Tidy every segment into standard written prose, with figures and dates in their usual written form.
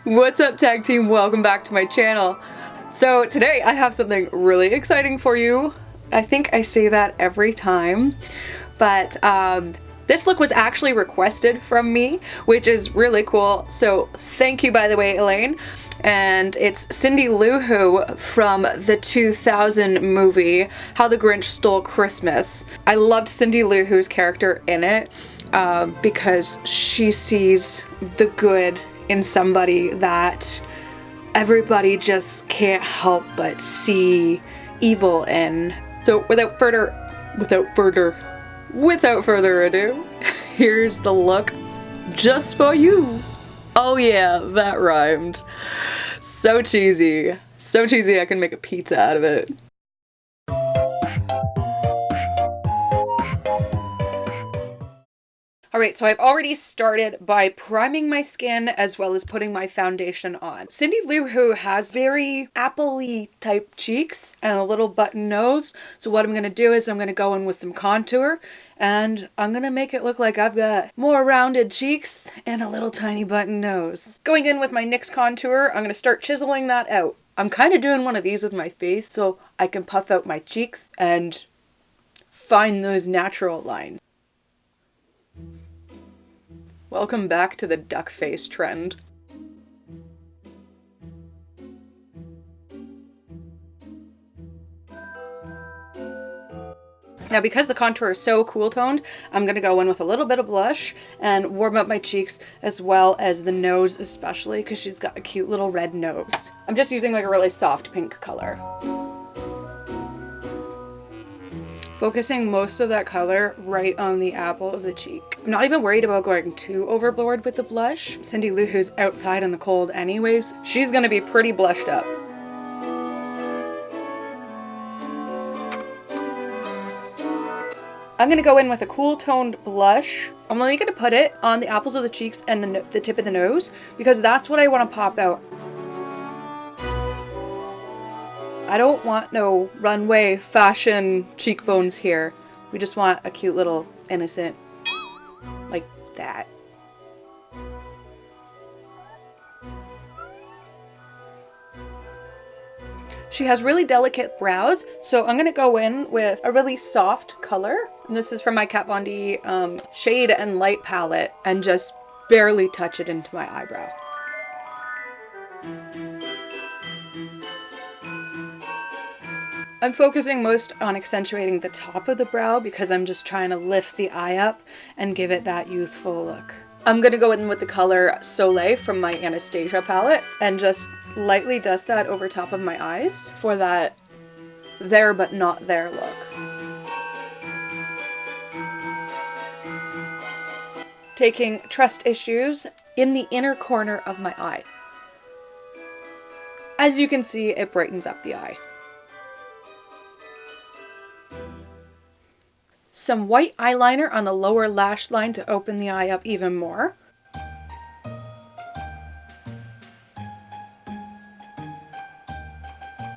What's up, tag team? Welcome back to my channel. So today I have something really exciting for you. I think I say that every time, but this look was actually requested from me, which is really cool. So thank you, by the way, Elaine. And it's Cindy Lou Who from the 2000 movie, How the Grinch Stole Christmas. I loved Cindy Lou Who's character in it because she sees the good in somebody that everybody just can't help but see evil in. So without further ado, here's the look just for you. Oh yeah, that rhymed. So cheesy. So cheesy I can make a pizza out of it. Alright, so I've already started by priming my skin as well as putting my foundation on. Cindy Lou Who has very apple-y type cheeks and a little button nose. So what I'm going to do is I'm going to go in with some contour and I'm going to make it look like I've got more rounded cheeks and a little tiny button nose. Going in with my NYX contour, I'm going to start chiseling that out. I'm kind of doing one of these with my face so I can puff out my cheeks and find those natural lines. Welcome back to the duck face trend. Now because the contour is so cool toned, I'm going to go in with a little bit of blush and warm up my cheeks as well as the nose especially because she's got a cute little red nose. I'm just using like a really soft pink color. Focusing most of that color right on the apple of the cheek. I'm not even worried about going too overboard with the blush. Cindy Lou Who's outside in the cold anyways. She's gonna be pretty blushed up. I'm gonna go in with a cool toned blush. I'm only gonna put it on the apples of the cheeks and the tip of the nose because that's what I want to pop out. I don't want no runway fashion cheekbones here. We just want a cute little innocent, like that. She has really delicate brows, so I'm gonna go in with a really soft color. And this is from my Kat Von D Shade and Light palette, and just barely touch it into my eyebrow. I'm focusing most on accentuating the top of the brow because I'm just trying to lift the eye up and give it that youthful look. I'm going to go in with the color Soleil from my Anastasia palette and just lightly dust that over top of my eyes for that there but not there look. Taking Trust Issues in the inner corner of my eye. As you can see, it brightens up the eye. Some white eyeliner on the lower lash line to open the eye up even more.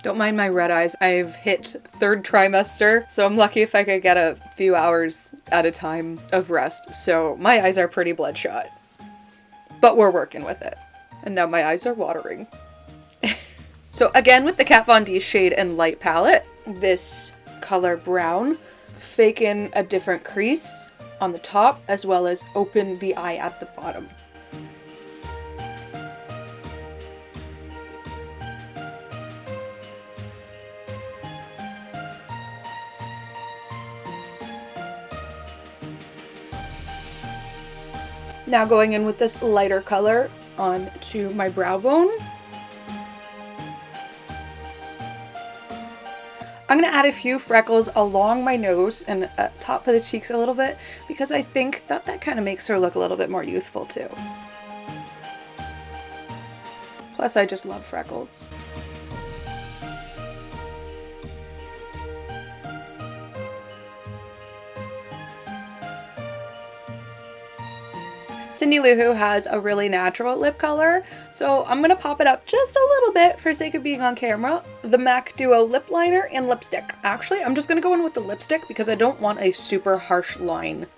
Don't mind my red eyes. I've hit third trimester, so I'm lucky if I could get a few hours at a time of rest. So my eyes are pretty bloodshot, but we're working with it. And now my eyes are watering. So again, with the Kat Von D Shade and Light palette, this color brown, fake in a different crease on the top as well as open the eye at the bottom. Now going in with this lighter color onto my brow bone. I'm going to add a few freckles along my nose and top of the cheeks a little bit because I think that kind of makes her look a little bit more youthful too. Plus I just love freckles. Cindy Lou Who has a really natural lip color, so I'm going to pop it up just a little bit for sake of being on camera. The MAC Duo Lip Liner and Lipstick. Actually, I'm just going to go in with the lipstick because I don't want a super harsh line.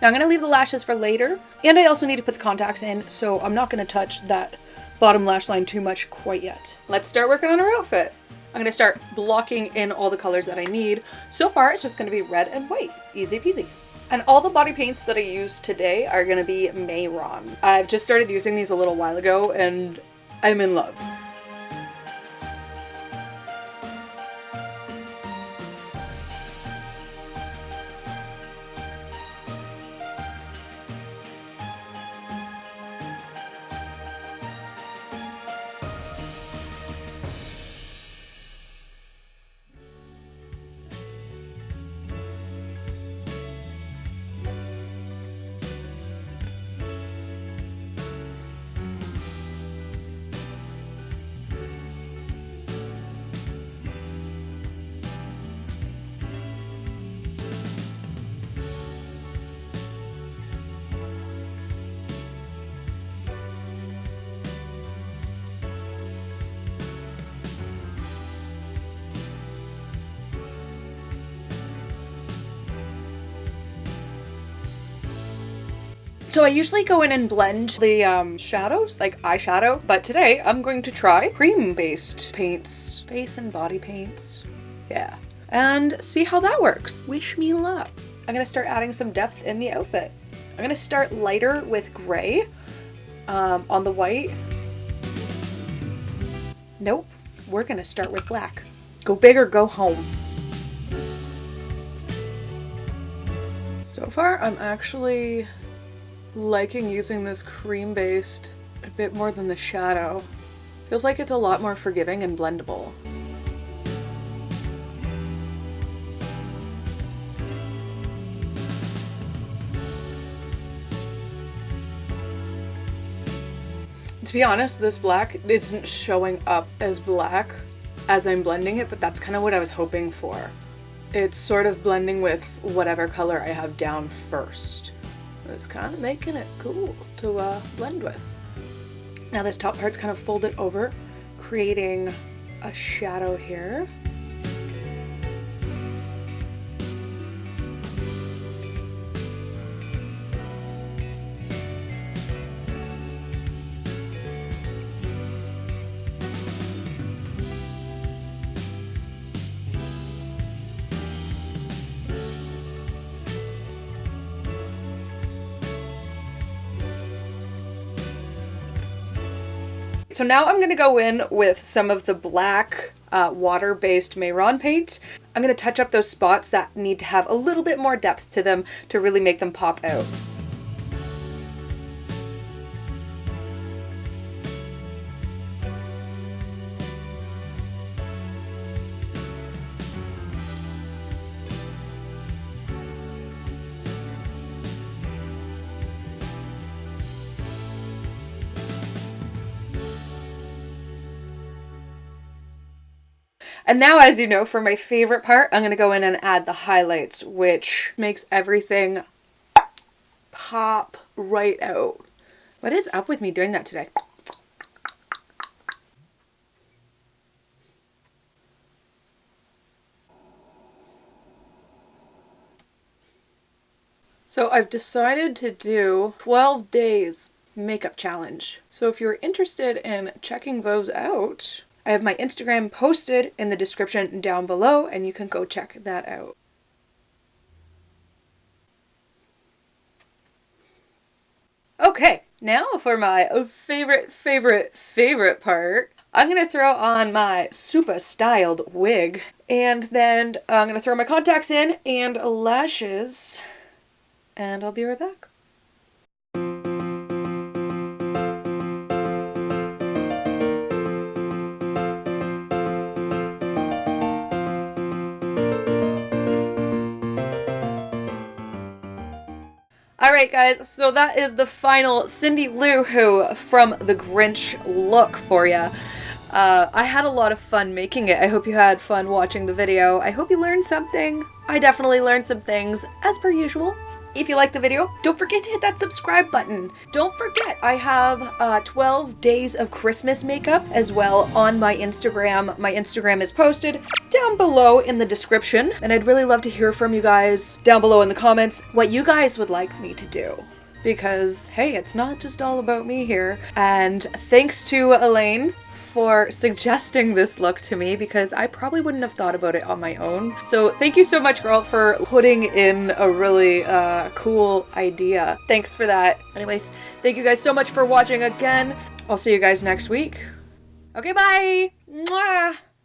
Now I'm going to leave the lashes for later, and I also need to put the contacts in, so I'm not going to touch that bottom lash line too much quite yet. Let's start working on our outfit. I'm going to start blocking in all the colors that I need. So far, it's just going to be red and white. Easy peasy. And all the body paints that I use today are going to be Mehron. I've just started using these a little while ago, and I'm in love. So I usually go in and blend the shadows, like eyeshadow, but today I'm going to try cream-based paints, face and body paints, yeah, and see how that works. Wish me luck. I'm gonna start adding some depth in the outfit. I'm gonna start lighter with gray on the white. Nope, we're gonna start with black. Go big or go home. So far, I'm actually liking using this cream-based a bit more than the shadow. Feels like it's a lot more forgiving and blendable. To be honest, this black isn't showing up as black as I'm blending it, but that's kind of what I was hoping for. It's sort of blending with whatever color I have down first. It's kind of making it cool to blend with. Now this top part's kind of folded over, creating a shadow here. So now I'm going to go in with some of the black water-based Mehron paint. I'm going to touch up those spots that need to have a little bit more depth to them to really make them pop out. And now, as you know, for my favorite part, I'm going to go in and add the highlights, which makes everything pop right out. What is up with me doing that today? So I've decided to do 12 days makeup challenge. So if you're interested in checking those out, I have my Instagram posted in the description down below, and you can go check that out. Okay, now for my favorite part. I'm going to throw on my super styled wig, and then I'm going to throw my contacts in and lashes, and I'll be right back. Alright guys, so that is the final Cindy Lou Who from the Grinch look for you. I had a lot of fun making it. I hope you had fun watching the video. I hope you learned something. I definitely learned some things, as per usual. If you like the video, don't forget to hit that subscribe button. Don't forget, I have 12 days of Christmas makeup as well on my Instagram. My Instagram is posted down below in the description, and I'd really love to hear from you guys down below in the comments what you guys would like me to do. Because, hey, it's not just all about me here. And thanks to Elaine for suggesting this look to me, because I probably wouldn't have thought about it on my own. So thank you so much, girl, for putting in a really cool idea. Thanks for that. Anyways, thank you guys so much for watching again. I'll see you guys next week. Okay, bye! Mwah!